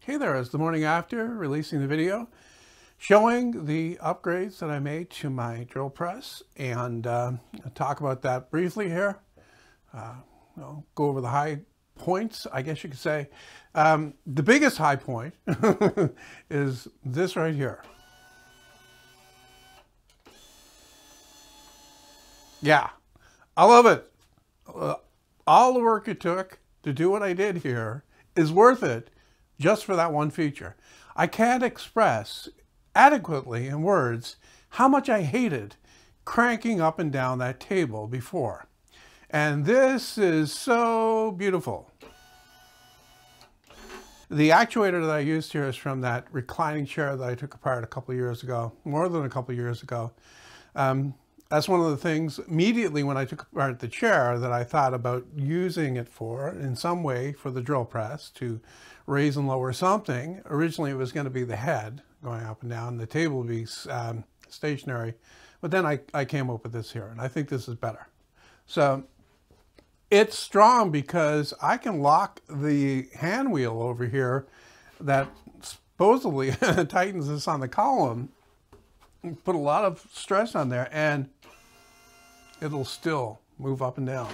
Hey there, it's the morning after releasing the video showing the upgrades that I made to my drill press, and I'll talk about that briefly here. Go over the high points, I guess you could say. The biggest high point is this right here. Yeah, I love it. All the work it took to do what I did here is worth it just for that one feature. I can't express adequately in words how much I hated cranking up and down that table before. And this is so beautiful. The actuator that I used here is from that reclining chair that I took apart a couple of years ago, more than a couple of years ago. That's one of the things immediately when I took apart the chair that I thought about using it for in some way for the drill press to raise and lower something. Originally it was going to be the head going up and down, the table would be stationary, but then I came up with this here, and I think this is better. So it's strong because I can lock the hand wheel over here that supposedly tightens this on the column, put a lot of stress on there, and it'll still move up and down.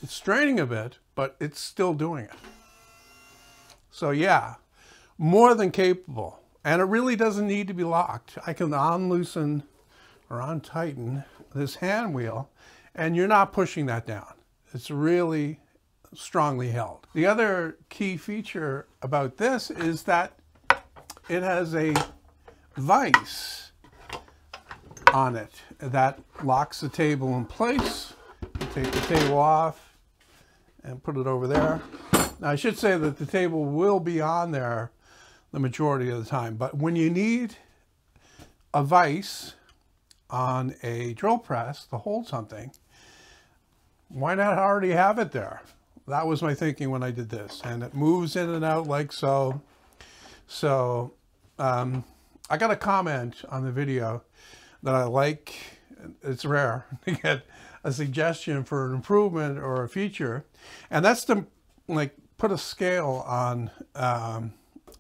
It's straining a bit, but it's still doing it. So yeah, more than capable. And it really doesn't need to be locked. I can unloosen or untighten this hand wheel, and you're not pushing that down. It's really strongly held. The other key feature about this is that it has a vise on it that locks the table in place. You take the table off and put it over there. Now I should say that the table will be on there the majority of the time, but when you need a vise on a drill press to hold something, why not already have it there? That was my thinking when I did this, and it moves in and out like so. So I got a comment on the video that I like. It's rare to get a suggestion for an improvement or a feature, and that's to like put a scale on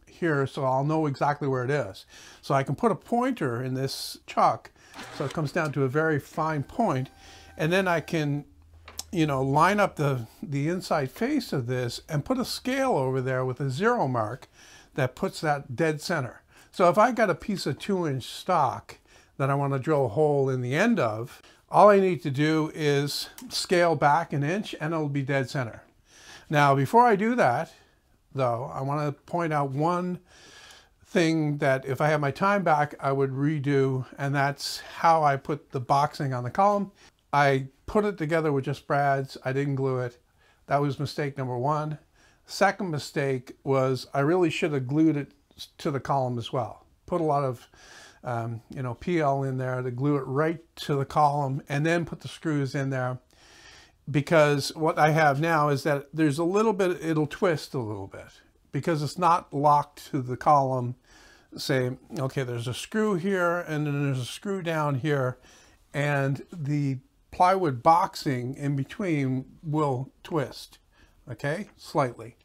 here so I'll know exactly where it is. So I can put a pointer in this chuck so it comes down to a very fine point, and then I can, you know, line up the inside face of this and put a scale over there with a 0 mark that puts that dead center. So if I got a piece of 2-inch stock that I want to drill a hole in the end of, all I need to do is scale back 1 inch and it'll be dead center. Now, before I do that, though, I want to point out one thing that if I had my time back, I would redo, and that's how I put the boxing on the column. I put it together with just brads. I didn't glue it. That was mistake number one. Second mistake was I really should have glued it to the column as well. Put a lot of PL in there to glue it right to the column, and then put the screws in there, because what I have now is that there's a little bit, it'll twist a little bit because it's not locked to the column. Say, okay, there's a screw here and then there's a screw down here, and the plywood boxing in between will twist, okay, slightly.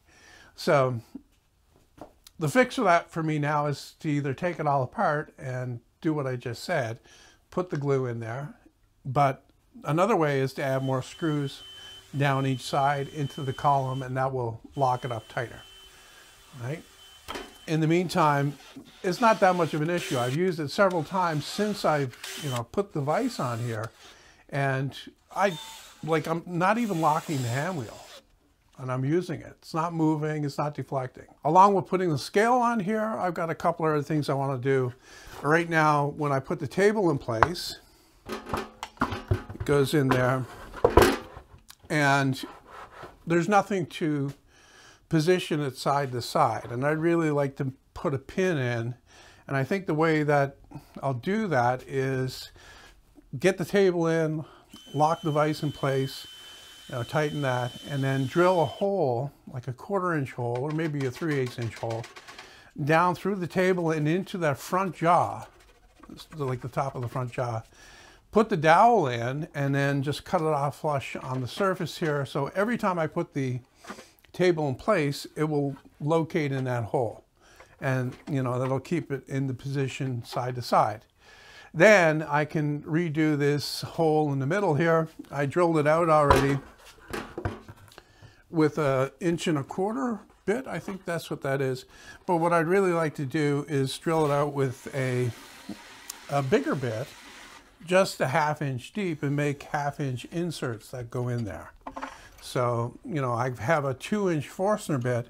So the fix for that for me now is to either take it all apart and do what I just said, put the glue in there, but another way is to add more screws down each side into the column, and that will lock it up tighter, right? In the meantime, it's not that much of an issue. I've used it several times since I've, put the vise on here, and I'm not even locking the hand wheel, and I'm using it. It's not moving, it's not deflecting. Along with putting the scale on here, I've got a couple other things I want to do. Right now, when I put the table in place, it goes in there, and there's nothing to position it side to side, and I'd really like to put a pin in, and I think the way that I'll do that is get the table in, lock the vise in place, tighten that, and then drill a hole, like a 1/4 inch hole or maybe a 3/8 inch hole, down through the table and into that front jaw, like the top of the front jaw. Put the dowel in and then just cut it off flush on the surface here, so every time I put the table in place, it will locate in that hole. and you know, that'll keep it in the position side to side. Then I can redo this hole in the middle here. I drilled it out already with an 1.25 inch bit. I think that's what that is. But what I'd really like to do is drill it out with a bigger bit, just a 1/2 inch deep, and make 1/2 inch inserts that go in there. So, you know, I have a 2 inch Forstner bit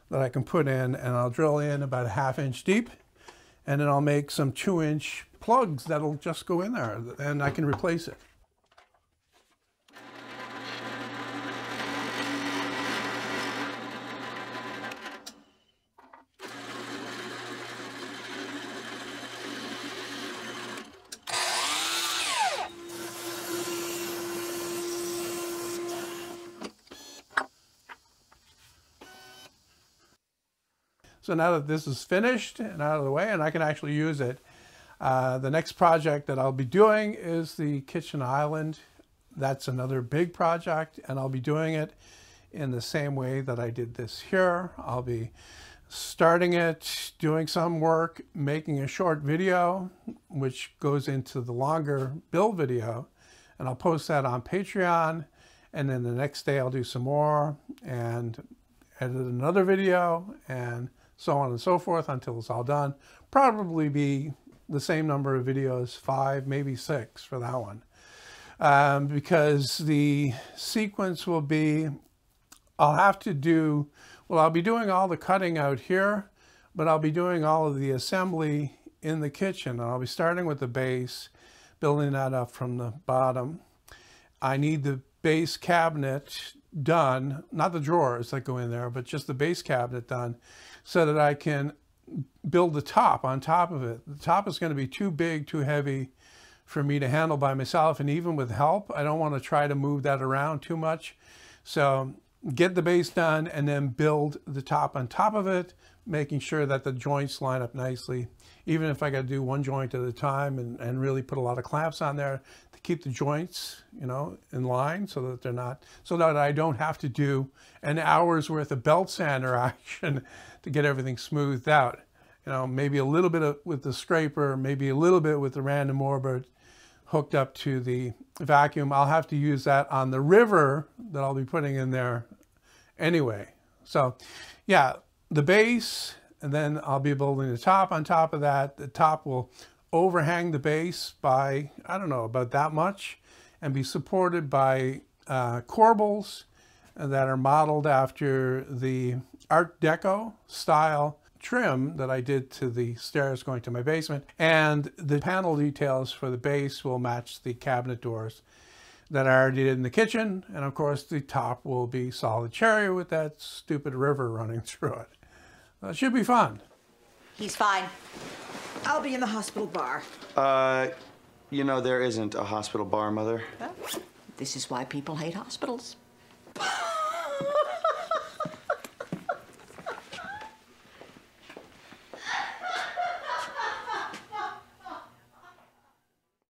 that I can put in, and I'll drill in about a 1/2 inch deep, and then I'll make some 2 inch plugs that'll just go in there, and I can replace it. So now that this is finished and out of the way and I can actually use it, the next project that I'll be doing is the kitchen island. That's another big project, and I'll be doing it in the same way that I did this here. I'll be starting it, doing some work, making a short video, which goes into the longer build video, and I'll post that on Patreon. And then the next day I'll do some more and edit another video, and so on and so forth until it's all done. Probably be the same number of videos, 5, maybe 6 for that one. Because the sequence will be, I'll be doing all the cutting out here, but I'll be doing all of the assembly in the kitchen. And I'll be starting with the base, building that up from the bottom. I need the base cabinet done, not the drawers that go in there, but just the base cabinet done, so that I can build the top on top of it. The top is going to be too big, too heavy for me to handle by myself, and even with help, I don't want to try to move that around too much. So get the base done and then build the top on top of it, making sure that the joints line up nicely. Even if I got to do one joint at a time and really put a lot of clamps on there to keep the joints, you know, in line, so that they're not, so that I don't have to do an hour's worth of belt sander action to get everything smoothed out. You know, maybe a little bit with the scraper, maybe a little bit with the random orbit hooked up to the vacuum. I'll have to use that on the river that I'll be putting in there anyway. So yeah, the base, and then I'll be building the top on top of that. The top will overhang the base by, I don't know, about that much, and be supported by corbels that are modeled after the Art Deco style trim that I did to the stairs going to my basement. And the panel details for the base will match the cabinet doors that I already did in the kitchen. And of course, the top will be solid cherry with that stupid river running through it. It should be fun. He's fine. I'll be in the hospital bar. You know, there isn't a hospital bar, Mother. Well, this is why people hate hospitals.